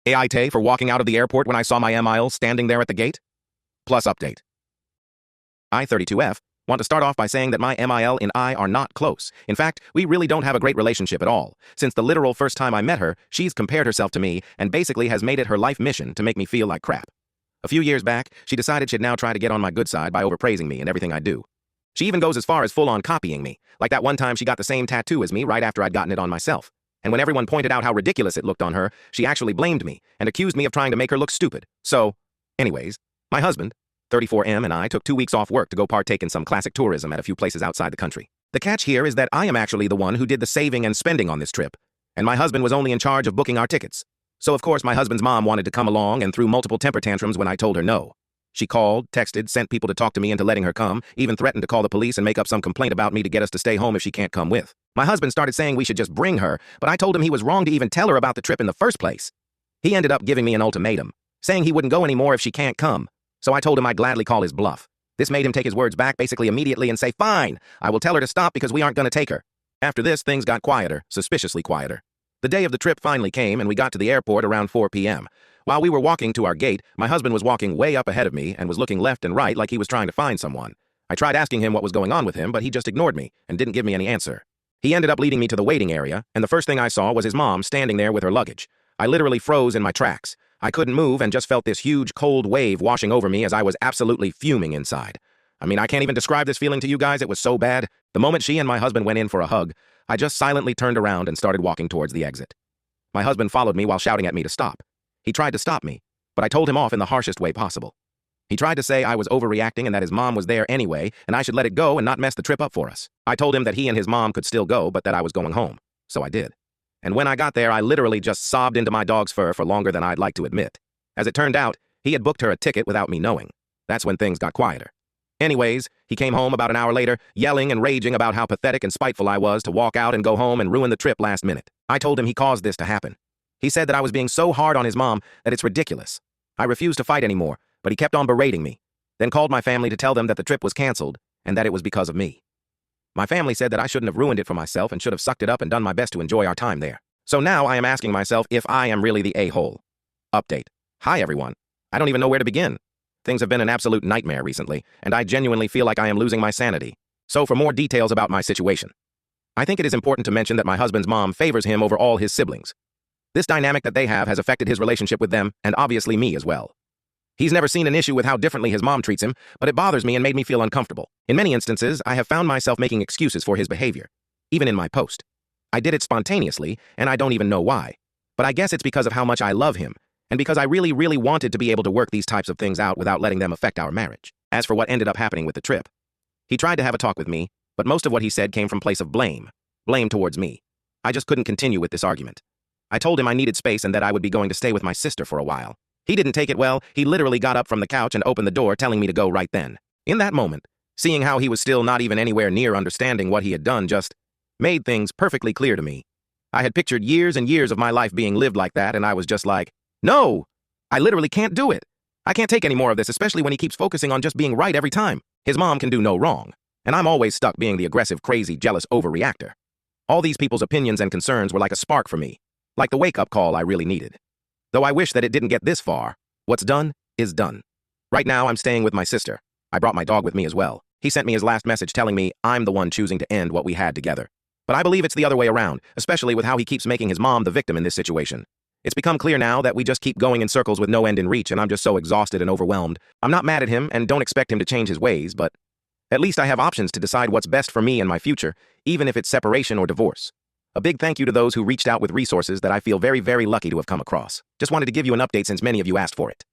AITA for walking out of the airport when I saw my MIL standing there at the gate? Plus update. I-32F want to start off by saying that my MIL and I are not close. In fact, we really don't have a great relationship at all. Since the literal first time I met her, she's compared herself to me and basically has made it her life mission to make me feel like crap. A few years back, she decided she'd now try to get on my good side by overpraising me and everything I do. She even goes as far as full-on copying me, like that one time she got the same tattoo as me right after I'd gotten it on myself. And when everyone pointed out how ridiculous it looked on her, she actually blamed me and accused me of trying to make her look stupid. So, anyways, my husband, 34M, and I took 2 weeks off work to go partake in some classic tourism at a few places outside the country. The catch here is that I am actually the one who did the saving and spending on this trip, and my husband was only in charge of booking our tickets. So of course my husband's mom wanted to come along and threw multiple temper tantrums when I told her no. She called, texted, sent people to talk to me into letting her come, even threatened to call the police and make up some complaint about me to get us to stay home if she can't come with. My husband started saying we should just bring her, but I told him he was wrong to even tell her about the trip in the first place. He ended up giving me an ultimatum, saying he wouldn't go anymore if she can't come. So I told him I'd gladly call his bluff. This made him take his words back basically immediately and say, fine, I will tell her to stop because we aren't going to take her. After this, things got quieter, suspiciously quieter. The day of the trip finally came and we got to the airport around 4 p.m. While we were walking to our gate, my husband was walking way up ahead of me and was looking left and right like he was trying to find someone. I tried asking him what was going on with him, but he just ignored me and didn't give me any answer. He ended up leading me to the waiting area, and the first thing I saw was his mom standing there with her luggage. I literally froze in my tracks. I couldn't move and just felt this huge cold wave washing over me as I was absolutely fuming inside. I mean, I can't even describe this feeling to you guys. It was so bad. The moment she and my husband went in for a hug, I just silently turned around and started walking towards the exit. My husband followed me while shouting at me to stop. He tried to stop me, but I told him off in the harshest way possible. He tried to say I was overreacting and that his mom was there anyway, and I should let it go and not mess the trip up for us. I told him that he and his mom could still go, but that I was going home. So I did. And when I got there, I literally just sobbed into my dog's fur for longer than I'd like to admit. As it turned out, he had booked her a ticket without me knowing. That's when things got quieter. Anyways, he came home about an hour later, yelling and raging about how pathetic and spiteful I was to walk out and go home and ruin the trip last minute. I told him he caused this to happen. He said that I was being so hard on his mom that it's ridiculous. I refused to fight anymore, but he kept on berating me, then called my family to tell them that the trip was canceled and that it was because of me. My family said that I shouldn't have ruined it for myself and should have sucked it up and done my best to enjoy our time there. So now I am asking myself if I am really the a-hole. Update. Hi everyone. I don't even know where to begin. Things have been an absolute nightmare recently, and I genuinely feel like I am losing my sanity. So for more details about my situation, I think it is important to mention that my husband's mom favors him over all his siblings. This dynamic that they have has affected his relationship with them, and obviously me as well. He's never seen an issue with how differently his mom treats him, but it bothers me and made me feel uncomfortable. In many instances, I have found myself making excuses for his behavior, even in my post. I did it spontaneously, and I don't even know why. But I guess it's because of how much I love him, and because I really, really wanted to be able to work these types of things out without letting them affect our marriage. As for what ended up happening with the trip, he tried to have a talk with me, but most of what he said came from a place of blame towards me. I just couldn't continue with this argument. I told him I needed space and that I would be going to stay with my sister for a while. He didn't take it well. He literally got up from the couch and opened the door, telling me to go right then. In that moment, seeing how he was still not even anywhere near understanding what he had done just made things perfectly clear to me. I had pictured years and years of my life being lived like that, and I was just like, no, I literally can't do it. I can't take any more of this, especially when he keeps focusing on just being right every time. His mom can do no wrong, and I'm always stuck being the aggressive, crazy, jealous overreactor. All these people's opinions and concerns were like a spark for me, like the wake-up call I really needed. Though I wish that it didn't get this far, what's done is done. Right now, I'm staying with my sister. I brought my dog with me as well. He sent me his last message telling me I'm the one choosing to end what we had together. But I believe it's the other way around, especially with how he keeps making his mom the victim in this situation. It's become clear now that we just keep going in circles with no end in reach, and I'm just so exhausted and overwhelmed. I'm not mad at him and don't expect him to change his ways, but at least I have options to decide what's best for me and my future, even if it's separation or divorce. A big thank you to those who reached out with resources that I feel very, very lucky to have come across. Just wanted to give you an update since many of you asked for it.